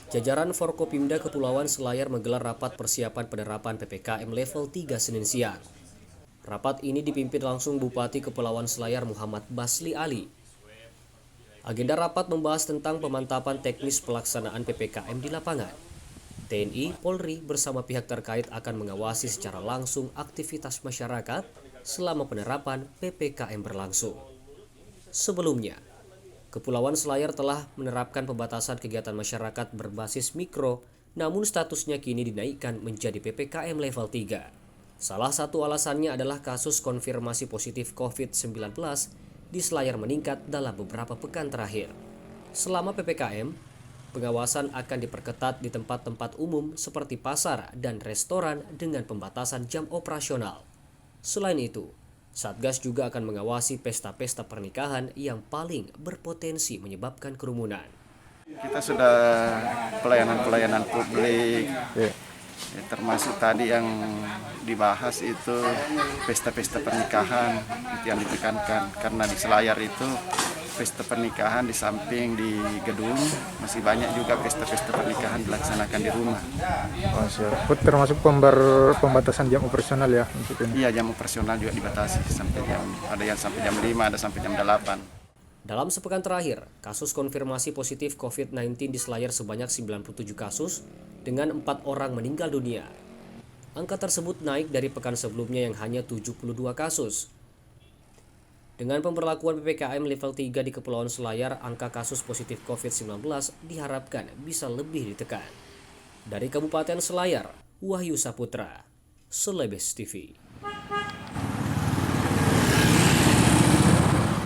Jajaran Forkopimda Kepulauan Selayar menggelar rapat persiapan penerapan PPKM level 3 Senin siang. Rapat ini dipimpin langsung Bupati Kepulauan Selayar Muhammad Basli Ali. Agenda rapat membahas tentang pemantapan teknis pelaksanaan PPKM di lapangan. TNI, Polri bersama pihak terkait akan mengawasi secara langsung aktivitas masyarakat selama penerapan PPKM berlangsung. Sebelumnya, Kepulauan Selayar telah menerapkan pembatasan kegiatan masyarakat berbasis mikro, namun statusnya kini dinaikkan menjadi PPKM level 3. Salah satu alasannya adalah kasus konfirmasi positif COVID-19 di Selayar meningkat dalam beberapa pekan terakhir. Selama PPKM, pengawasan akan diperketat di tempat-tempat umum seperti pasar dan restoran dengan pembatasan jam operasional. Selain itu, Satgas juga akan mengawasi pesta-pesta pernikahan yang paling berpotensi menyebabkan kerumunan. Kita sudah pelayanan publik, termasuk tadi yang dibahas itu pesta-pesta pernikahan, itu yang ditekankan. Karena di Selayar itu pesta pernikahan di samping di gedung, masih banyak juga pesta-pesta pernikahan dilaksanakan di rumah. Oh, siap. Termasuk pembatasan jam operasional ya untuk ini? Iya, jam operasional juga dibatasi sampai ada yang sampai jam 5, ada sampai jam 8. Dalam sepekan terakhir, kasus konfirmasi positif COVID-19 di Selayar sebanyak 97 kasus dengan 4 orang meninggal dunia. Angka tersebut naik dari pekan sebelumnya yang hanya 72 kasus. Dengan pemberlakuan PPKM level 3 di Kepulauan Selayar, angka kasus positif COVID-19 diharapkan bisa lebih ditekan. Dari Kabupaten Selayar, Wahyu Saputra, Selebes TV.